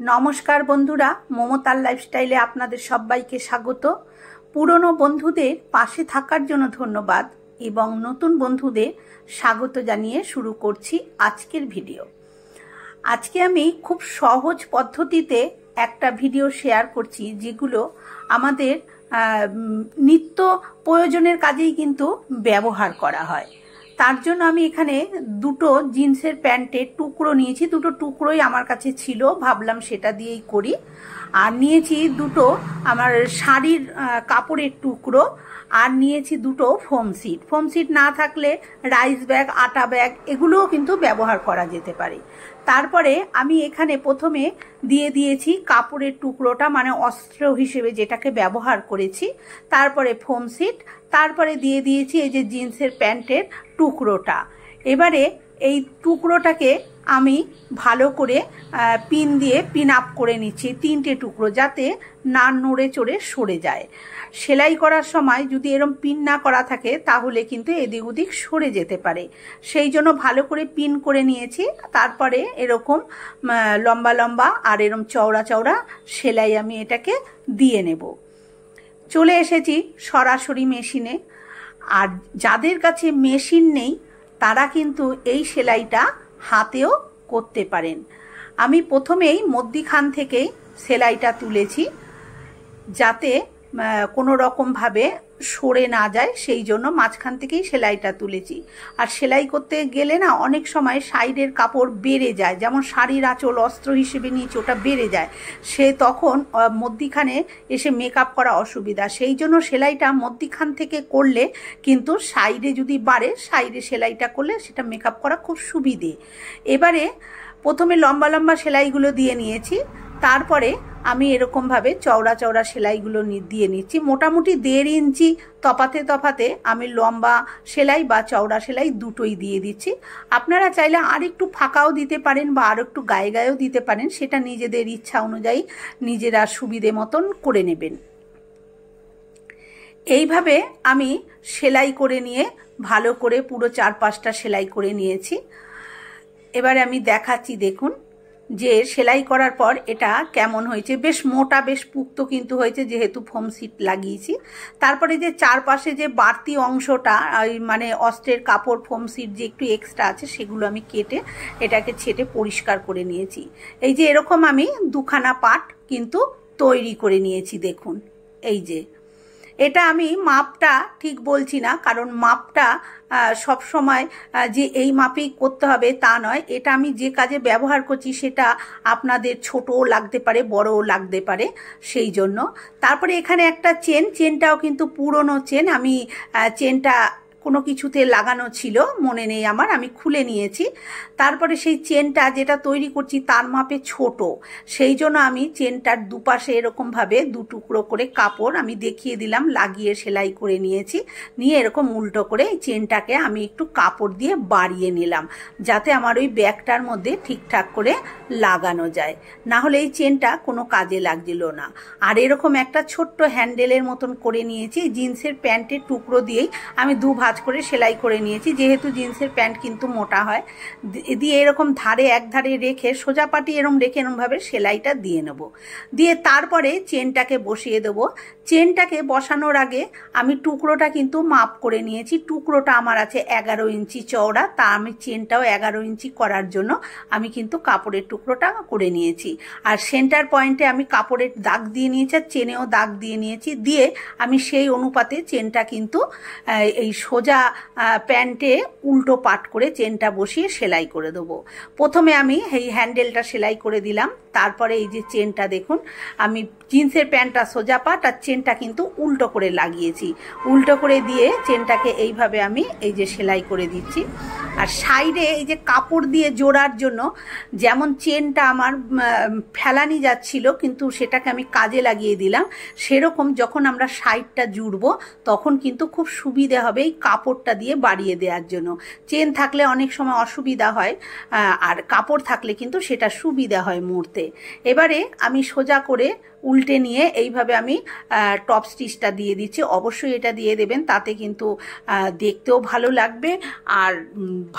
नमस्कार बंधुरा ममतार लाइफस्टाइले आपनादेर सबाइके स्वागत। पुरानो बंधुदेर पाशे थाकार जोन्नो धन्यवाद एबं नतून बंधुदेर स्वागत जानिये शुरू करछि आजकेर भिडियो। आजके आमी खूब सहज पद्धतिते एकटा भिडियो शेयर करछि जेगुलो आमादेर नित्य प्रयोजनेर काजेई किन्तु व्यवहार करा हय। तार जोन्नो आमी एखाने दुटो जिन्सेर पैंटेर टुकरो नियेछि, दुटो टुकरोई आमार काछे छिलो, भाबलाम सेटा दियेई करी। आर नियेछि दुटो आमार शाड़िर कापड़ेर टुकरो আর নিয়েছি দুটো ফোম সিট না থাকলে রাইস ব্যাগ আটা ব্যাগ এগুলোও কিন্তু ব্যবহার করা যেতে পারে। তারপরে আমি এখানে প্রথমে দিয়ে দিয়েছি কাপড়ের টুকরোটা, মানে অস্ত্র হিসেবে যেটাকে ব্যবহার করেছি। তারপরে ফোম সিট, তারপরে দিয়ে দিয়েছি এই যে জিন্সের প্যান্টের টুকরোটা। এবারে এই টুকরোটাকে আমি ভালো করে পিন দিয়ে পিন আপ করে নিচ্ছি, তিনটে টুকরো যাতে না নড়ে চড়ে সরে যায়। সেলাই করার সময় যদি এরকম পিন না করা থাকে তাহলে কিন্তু এদিক ওদিক সরে যেতে পারে, সেই জন্য ভালো করে পিন করে নিয়েছি। তারপরে এরকম লম্বা লম্বা আর এরকম চওড়া চওড়া সেলাই আমি এটাকে দিয়ে নেব। চলে এসেছি সরাসরি মেশিনে। আর যাদের কাছে মেশিন নেই তারা কিন্তু এই সেলাইটা হাতেও করতে পারেন। আমি প্রথমেই মধ্যিখান থেকে সেলাইটা তুলেছি যাতে কোনো রকম ভাবে সরে না যায়, সেই জন্য মাঝখান থেকেই সেলাইটা তুলেছি। আর সেলাই করতে গেলে না অনেক সময় সাইডের কাপড় বেড়ে যায়, যেমন শাড়ির আঁচল অস্ত্র হিসেবে নিয়েছি ওটা বেড়ে যায়, সে তখন মধ্যিখানে এসে মেকআপ করা অসুবিধা। সেই জন্য সেলাইটা মধ্যিখান থেকে করলে কিন্তু সাইডে যদি বাড়ে, সাইডে সেলাইটা করলে সেটা মেকআপ করা খুব সুবিধে। এবারে প্রথমে লম্বা লম্বা সেলাইগুলো দিয়ে নিয়েছি, তারপরে আমি এরকমভাবে চওড়া চওড়া সেলাইগুলো দিয়ে নিচ্ছি। মোটামুটি 1.5 ইঞ্চি তফাতে আমি লম্বা সেলাই বা চওড়া সেলাই দুটোই দিয়ে দিচ্ছি। আপনারা চাইলে আর একটু ফাঁকাও দিতে পারেন বা আর একটু গায়ে গায়েও দিতে পারেন, সেটা নিজেদের ইচ্ছা অনুযায়ী নিজেরা সুবিধে মতন করে নেবেন। এইভাবে আমি সেলাই করে নিয়ে ভালো করে পুরো 4-5টা সেলাই করে নিয়েছি। এবারে আমি দেখাচ্ছি, দেখুন যে সেলাই করার পর এটা কেমন হয়েছে। বেশ মোটা, বেশ পুক্ত কিন্তু হয়েছে যেহেতু ফোম সিট লাগিয়েছি। তারপরে যে চারপাশে যে বাড়তি অংশটা মানে অস্ত্রের কাপড় ফোম সিট যে একটু এক্সট্রা আছে সেগুলো আমি কেটে এটাকে ছেটে পরিষ্কার করে নিয়েছি। এই যে এরকম আমি দুখানা পাট কিন্তু তৈরি করে নিয়েছি, দেখুন। এই যে এটা আমি মাপটা ঠিক বলছি না, কারণ মাপটা সব সময় যে এই মাপেই করতে হবে তা নয়। এটা আমি যে কাজে ব্যবহার করছি সেটা আপনাদের ছোটও লাগতে পারে, বড়ও লাগতে পারে, সেই জন্য। তারপরে এখানে একটা চেনটাও কিন্তু পুরনো চেন, আমি চেনটা কোনো কিছুতে লাগানো ছিল মনে নেই আমার, আমি খুলে নিয়েছি। তারপরে সেই চেনটা যেটা তৈরি করছি তার মাপে ছোট, সেই জন্য আমি চেনটার দুপাশে এরকমভাবে 2 টুকরো করে কাপড় আমি দেখিয়ে দিলাম লাগিয়ে সেলাই করে নিয়েছি। নিয়ে এরকম উল্টো করে এই চেনটাকে আমি একটু কাপড় দিয়ে বাড়িয়ে নিলাম যাতে আমার ওই ব্যাগটার মধ্যে ঠিকঠাক করে লাগানো যায়, না হলে এই চেনটা কোনো কাজে লাগছিল না। আর এরকম একটা ছোট্ট হ্যান্ডেলের মতন করে নিয়েছি। জিন্সের প্যান্টের টুকরো দিয়েই আমি 2 ভাঁজ করে সেলাই করে নিয়েছি, যেহেতু জিন্সের প্যান্ট কিন্তু মোটা হয়। দিয়ে এরকম ধারে এক ধারে রেখে সোজা পাটি এরকম রেখে এরকমভাবে সেলাইটা দিয়ে নেব। দিয়ে তারপরে চেনটাকে বসিয়ে দেবো। চেনটাকে বসানোর আগে আমি টুকরোটা কিন্তু মাপ করে নিয়েছি। টুকরোটা আমার আছে 11 ইঞ্চি চওড়া, তা আমি চেনটাও 11 ইঞ্চি করার জন্য আমি কিন্তু কাপড়ের টুকরোটা করে নিয়েছি। আর সেন্টার পয়েন্টে আমি কাপড়ের দাগ দিয়ে নিয়েছি, আর চেনেও দাগ দিয়ে নিয়েছি। দিয়ে আমি সেই অনুপাতে চেনটা কিন্তু এই সোজা প্যান্টে উল্টো পাট করে চেনটা বসিয়ে সেলাই করে দেবো। প্রথমে আমি এই হ্যান্ডেলটা সেলাই করে দিলাম, তারপরে এই যে চেনটা দেখুন, আমি জিন্সের প্যান্টটা সোজা পাট আর চেনটা কিন্তু উল্টো করে লাগিয়েছি। উল্টো করে দিয়ে চেনটাকে এইভাবে আমি এই যে সেলাই করে দিচ্ছি। আর সাইডে এই যে কাপড় দিয়ে জোড়ার জন্য যেমন চেনটা আমার ফেলানি যাচ্ছিল কিন্তু সেটাকে আমি কাজে লাগিয়ে দিলাম, সেরকম যখন আমরা সাইডটা জুড়বো তখন কিন্তু খুব সুবিধা হবে এই কাপড়টা দিয়ে বাড়িয়ে দেওয়ার জন্য। চেন থাকলে অনেক সময় অসুবিধা হয়, আর কাপড় থাকলে কিন্তু সেটা সুবিধা হয় মুড়তে। এবারে আমি সোজা করে উল্টে নিয়ে এইভাবে আমি টপ স্টিচটা দিয়ে দিচ্ছি। অবশ্যই এটা দিয়ে দেবেন, তাতে কিন্তু দেখতেও ভালো লাগবে আর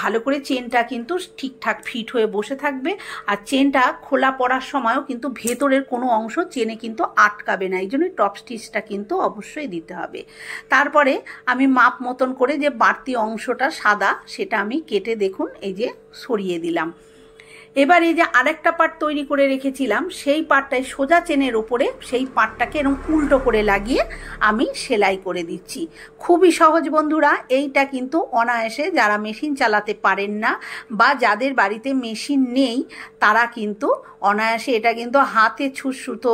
ভালো করে চেনটা কিন্তু ঠিকঠাক ফিট হয়ে বসে থাকবে। আর চেনটা খোলা পড়ার সময়ও কিন্তু ভেতরের কোনো অংশ চেনে কিন্তু আটকাবে না, এই জন্য টপ স্টিচটা কিন্তু অবশ্যই দিতে হবে। তারপরে আমি মাপ মতন করে যে বাড়তি অংশটা সাদা সেটা আমি কেটে দেখুন এই যে সরিয়ে দিলাম। এবার এই যে আরেকটা পার্ট তৈরি করে রেখেছিলাম সেই পার্টটাই সোজা চেনের ওপরে সেই পার্টটাকে এরকম উল্টো করে লাগিয়ে আমি সেলাই করে দিচ্ছি। খুবই সহজ বন্ধুরা, এইটা কিন্তু অনায়াসে যারা মেশিন চালাতে পারেন না বা যাদের বাড়িতে মেশিন নেই তারা কিন্তু অনায়াসে এটা কিন্তু হাতে সুতো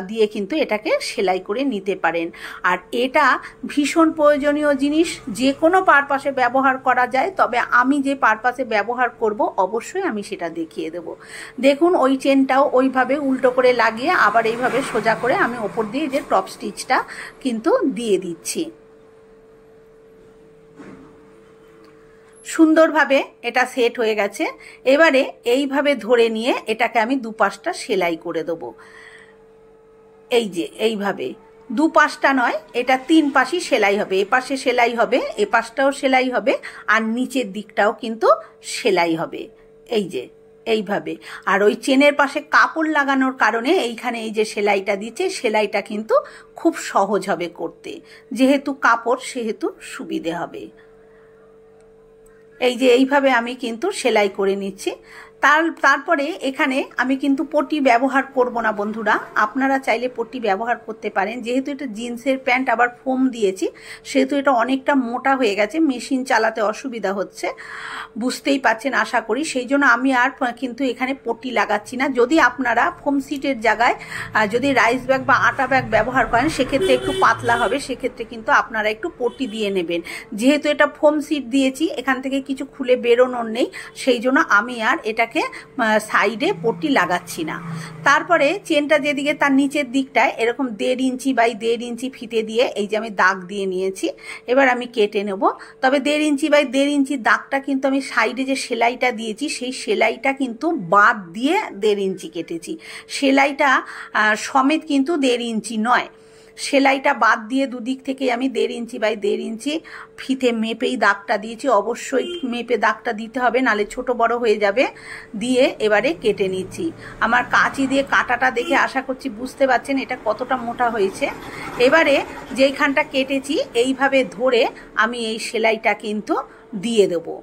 দিয়ে কিন্তু এটাকে সেলাই করে নিতে পারেন। আর এটা ভীষণ প্রয়োজনীয় জিনিস, যে কোনো পারপাসে ব্যবহার করা যায়, তবে আমি যে পারপাসে ব্যবহার করব অবশ্যই আমি সেটা দেখিয়ে দেব। দেখুন ওই চেনটাও ওইভাবে উল্টো করে লাগিয়ে আবার এইভাবে সোজা করে আমি ওপর দিয়ে যে টপ স্টিচটা কিন্তু দিয়ে দিচ্ছি। সুন্দরভাবে এটা সেট হয়ে গেছে। এবারে এইভাবে ধরে নিয়ে এটাকে আমি দুপাশটা সেলাই করে দেবো। এই যে এইভাবে দুপাশটা নয়, এটা তিন পাশই সেলাই হবে, এপাশে সেলাই হবে, এপাশটাও সেলাই হবে আর নিচের দিকটাও কিন্তু সেলাই হবে। এই যে এইভাবে। আর ওই চেনের পাশে কাপড় লাগানোর কারণে এইখানে এই যে সেলাইটা দিচ্ছে, সেলাইটা কিন্তু খুব সহজ হবে করতে, যেহেতু কাপড় সেহেতু সুবিধে হবে। এই যে এইভাবে আমি কিন্তু সেলাই করে নিচ্ছি। তারপরে এখানে আমি কিন্তু পটি ব্যবহার করব না বন্ধুরা, আপনারা চাইলে পটি ব্যবহার করতে পারেন। যেহেতু এটা জিন্সের প্যান্ট আবার ফোম দিয়েছি সেহেতু এটা অনেকটা মোটা হয়ে গেছে, মেশিন চালাতে অসুবিধা হচ্ছে, বুঝতেই পাচ্ছেন আশা করি। সেই জন্য আমি আর কিন্তু এখানে পটি লাগাচ্ছি না। যদি আপনারা ফোম সিটের জায়গায় যদি রাইস ব্যাগ বা আটা ব্যাগ ব্যবহার করেন সেক্ষেত্রে একটু পাতলা হবে, সেক্ষেত্রে কিন্তু আপনারা একটু পটি দিয়ে নেবেন। যেহেতু এটা ফোম সিট দিয়েছি এখান থেকে কিছু খুলে বেরোনোর নেই, সেই জন্য আমি আর এটাকে সাইডে পট্টি লাগাচ্ছি না। তারপরে চেনটা যেদিকে তার নিচের দিকটায় এরকম 1.5 ইঞ্চি বাই 1.5 ইঞ্চি ফিতে দিয়ে এই যে আমি দাগ দিয়ে নিয়েছি। এবার আমি কেটে নেব। তবে 1.5 ইঞ্চি বাই 1.5 ইঞ্চি দাগটা কিন্তু আমি সাইডে যে সেলাইটা দিয়েছি সেই সেলাইটা কিন্তু বাদ দিয়ে 1.5 ইঞ্চি কেটেছি। সেলাইটা সমেত কিন্তু 1.5 ইঞ্চি নয়, সেলাইটা বাদ দিয়ে দুদিক থেকে আমি 1.5 ইঞ্চি বাই 1.5 ইঞ্চি ফিতে মেপেই দাগটা দিয়েছি। অবশ্যই মেপে দাগটা দিতে হবে, নালে ছোট বড় হয়ে যাবে। দিয়ে এবারে কেটে নিচ্ছি। আমার কাঁচি দিয়ে কাটাটা দেখে আশা করছি বুঝতে পারছেন এটা কতটা মোটা হয়েছে। এবারে যেইখানটা কেটেছি এইভাবে ধরে আমি এই সেলাইটা কিন্তু দিয়ে দেবো।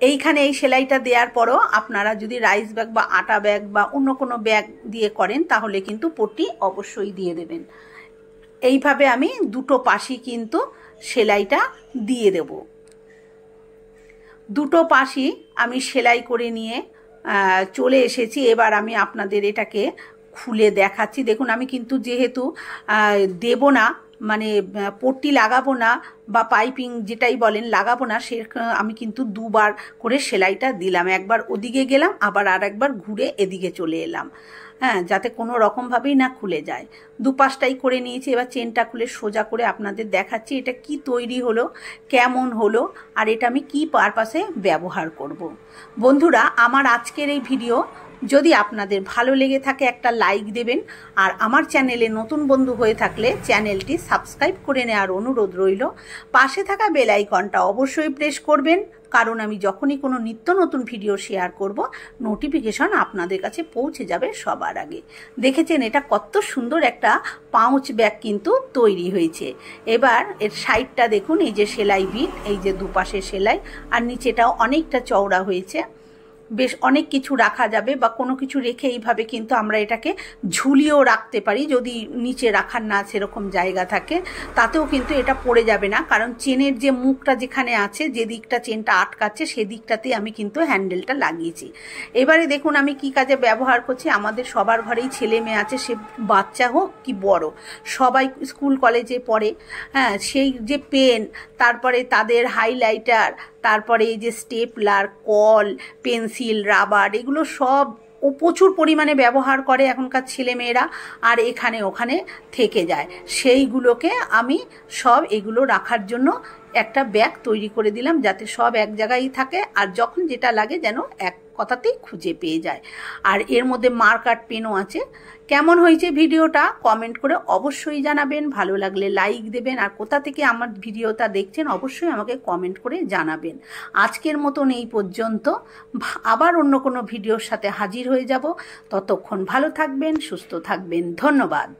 এইখানে এই সেলাইটা দেওয়ার পরও আপনারা যদি রাইস ব্যাগ বা আটা ব্যাগ বা অন্য কোনো ব্যাগ দিয়ে করেন তাহলে কিন্তু পট্টি অবশ্যই দিয়ে দেবেন। এইভাবে আমি দুটো পাশই কিন্তু সেলাইটা দিয়ে দেব। দুটো পাশই আমি সেলাই করে নিয়ে চলে এসেছি। এবার আমি আপনাদের এটাকে খুলে দেখাচ্ছি। দেখুন আমি কিন্তু যেহেতু দেব না, মানে পট্টি লাগাবো না বা পাইপিং যেটাই বলেন লাগাবো না, সে আমি কিন্তু দুবার করে সেলাইটা দিলাম। একবার ওদিকে গেলাম আবার আর একবার ঘুরে এদিকে চলে এলাম, হ্যাঁ, যাতে কোনো রকমভাবেই না খুলে যায়। দুপাশটাই করে নিয়েছি। এবার চেনটা খুলে সোজা করে আপনাদের দেখাচ্ছি এটা কি তৈরি হলো, কেমন হলো আর এটা আমি কি পারপাসে ব্যবহার করব। বন্ধুরা আমার আজকের এই ভিডিও যদি আপনাদের ভালো লেগে থাকে একটা লাইক দেবেন, আর আমার চ্যানেলে নতুন বন্ধু হয়ে থাকলে চ্যানেলটি সাবস্ক্রাইব করে নেওয়ার অনুরোধ রইল। পাশে থাকা বেল আইকনটা অবশ্যই প্রেস করবেন, কারণ আমি যখনই কোনো নিত্য নতুন ভিডিও শেয়ার করব নোটিফিকেশন আপনাদের কাছে পৌঁছে যাবে সবার আগে। দেখেছেন এটা কত সুন্দর একটা পাউচ ব্যাগ কিন্তু তৈরি হয়েছে। এবার এর সাইডটা দেখুন, এই যে সেলাই বিট, এই যে দুপাশে সেলাই আর নিচেটাও অনেকটা চওড়া হয়েছে। বেশ অনেক কিছু রাখা যাবে বা কোনো কিছু রেখে এইভাবে কিন্তু আমরা এটাকে ঝুলিয়েও রাখতে পারি, যদি নিচে রাখার না সেরকম জায়গা থাকে, তাতেও কিন্তু এটা পড়ে যাবে না, কারণ চেনের যে মুখটা যেখানে আছে, যে দিকটা চেনটা আটকাচ্ছে সেদিকটাতেই আমি কিন্তু হ্যান্ডেলটা লাগিয়েছি। এবারে দেখুন আমি কি কাজে ব্যবহার করছি। আমাদের সবার ঘরেই ছেলে মেয়ে আছে, সে বাচ্চা হোক কি বড়, সবাই স্কুল কলেজে পড়ে, হ্যাঁ, সেই যে পেন, তারপরে তাদের হাইলাইটার, তারপরে এই যে স্টেপলার, কল, পেন্সিল, রাবার, এগুলো সব ও প্রচুর পরিমাণে ব্যবহার করে এখনকার ছেলেমেয়েরা, আর এখানে ওখানে থেকে যায়। সেইগুলোকে আমি সব এগুলো রাখার জন্য একটা ব্যাগ তৈরি করে দিলাম, যাতে সব এক জায়গায় থাকে আর যখন যেটা লাগে যেন এক কথাতেই খুঁজে পেয়ে যায়। আর এর মধ্যে মার্কার পেনও আছে। কেমন হয়েছে ভিডিওটা কমেন্ট করে অবশ্যই জানাবেন, ভালো লাগলে লাইক দেবেন, আর কোথা থেকে আমার ভিডিওটা দেখছেন অবশ্যই আমাকে কমেন্ট করে জানাবেন। আজকের মতন এই পর্যন্ত, আবার অন্য কোনো ভিডিওর সাথে হাজির হয়ে যাব। ততক্ষণ ভালো থাকবেন, সুস্থ থাকবেন, ধন্যবাদ।